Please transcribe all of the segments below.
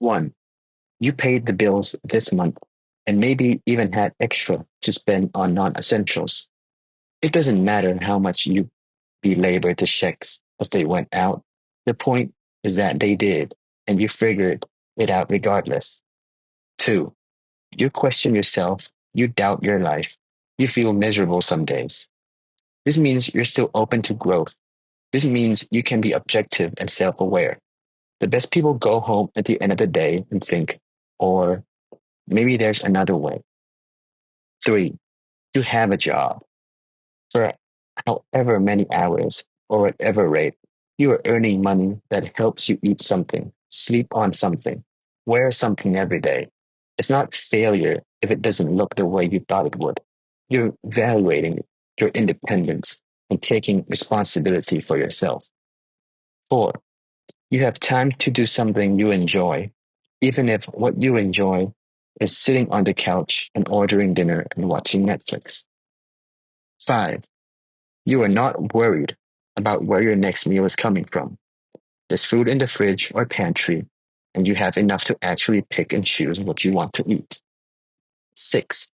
1. You paid the bills this month and maybe even had extra to spend on non essentials. It doesn't matter how much you belabored the checks as they went out. The point is that they did, and you figured it out regardless. 2. You question yourself, you doubt your life, you feel miserable some days. This means you're still open to growth. This means you can be objective and self aware. The best people go home at the end of the day and think, or maybe there's another way. 3. You have a job. For however many hours or whatever rate, you are earning money that helps you eat something, sleep on something, wear something every day. It's not failure if it doesn't look the way you thought it would. You're evaluating your independence and taking responsibility for yourself. 4. You have time to do something you enjoy, even if what you enjoy is sitting on the couch and ordering dinner and watching Netflix. 5. You are not worried about where your next meal is coming from. There's food in the fridge or pantry, and you have enough to actually pick and choose what you want to eat. 6.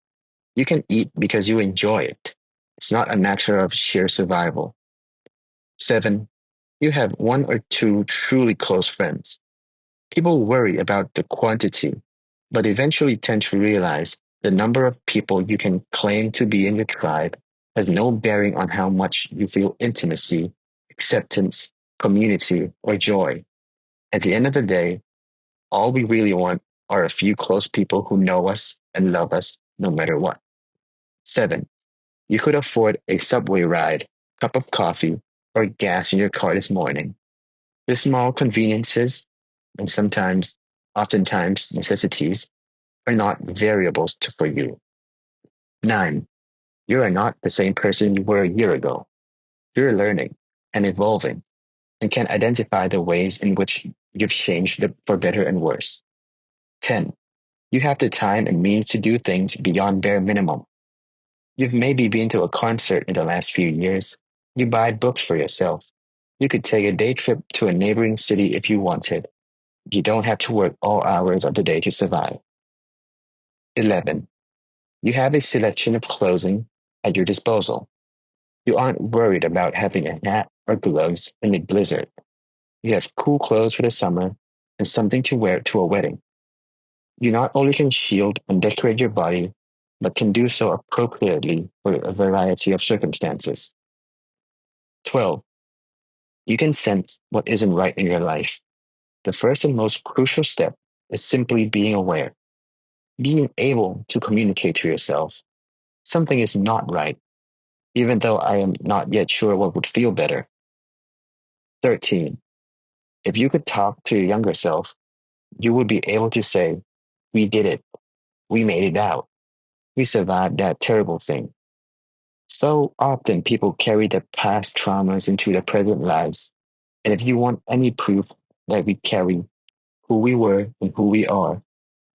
You can eat because you enjoy it. It's not a matter of sheer survival. 7. You have one or two truly close friends. People worry about the quantity, but eventually tend to realize the number of people you can claim to be in your tribe has no bearing on how much you feel intimacy, acceptance, community, or joy. At the end of the day, all we really want are a few close people who know us and love us no matter what. 7. You could afford a subway ride, cup of coffee, or gas in your car this morning. The small conveniences, and oftentimes necessities, are not variables for you. 9. You are not the same person you were a year ago. You're learning and evolving and can identify the ways in which you've changed for better and worse. 10. You have the time and means to do things beyond bare minimum. You've maybe been to a concert in the last few years. You buy books for yourself. You could take a day trip to a neighboring city if you wanted. You don't have to work all hours of the day to survive. 11. You have a selection of clothing at your disposal. You aren't worried about having a hat or gloves in a blizzard. You have cool clothes for the summer and something to wear to a wedding. You not only can shield and decorate your body, but can do so appropriately for a variety of circumstances. 12. You can sense what isn't right in your life. The first and most crucial step is simply being aware, being able to communicate to yourself. Something is not right, even though I am not yet sure what would feel better. 13. If you could talk to your younger self, you would be able to say, "We did it. We made it out. We survived that terrible thing." So often people carry their past traumas into their present lives. And if you want any proof that we carry who we were and who we are,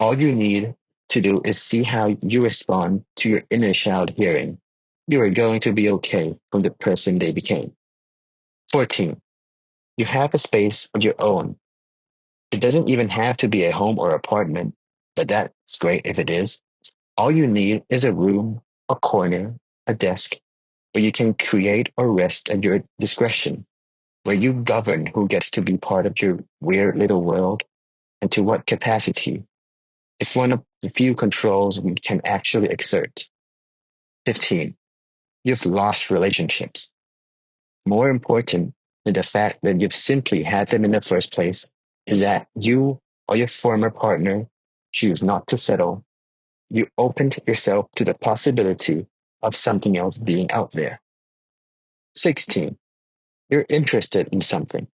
all you need to do is see how you respond to your inner child hearing. You are going to be okay from the person they became. 14. You have a space of your own. It doesn't even have to be a home or apartment, but that's great if it is. All you need is a room, a corner, a desk where you can create or rest at your discretion, where you govern who gets to be part of your weird little world and to what capacity. It's one of the few controls we can actually exert. 15. You've lost relationships. More important than the fact that you've simply had them in the first place is that you or your former partner choose not to settle. You opened yourself to the possibility of something else being out there. 16. You're interested in something,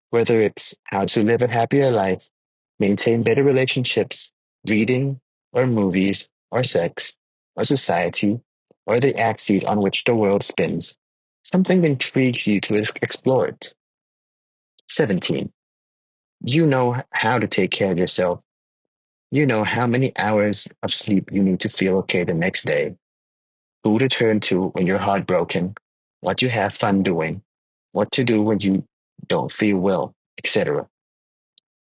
whether it's how to live a happier life, maintain better relationships, reading, or movies, or sex, or society, or the axes on which the world spins. Something intrigues you to explore it. 17. You know how to take care of yourself. You know how many hours of sleep you need to feel okay the next day, who to turn to when you're heartbroken, what you have fun doing, what to do when you don't feel well, etc.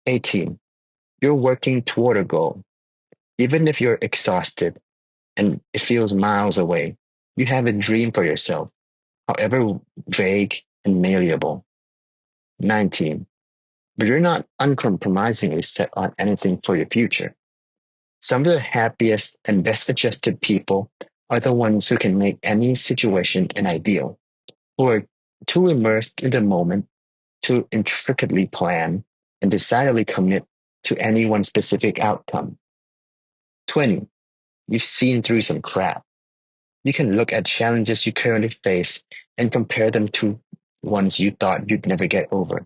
18. You're working toward a goal. Even if you're exhausted and it feels miles away, you have a dream for yourself, however vague and malleable. 19. But you're not uncompromisingly set on anything for your future. Some of the happiest and best adjusted people are the ones who can make any situation an ideal, who are too immersed in the moment to intricately plan and decidedly commit to any one specific outcome. 20. You've seen through some crap. You can look at challenges you currently face and compare them to ones you thought you'd never get over.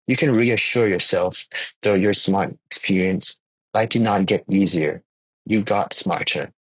You can reassure yourself, though your smart experience life did not get easier. You got smarter.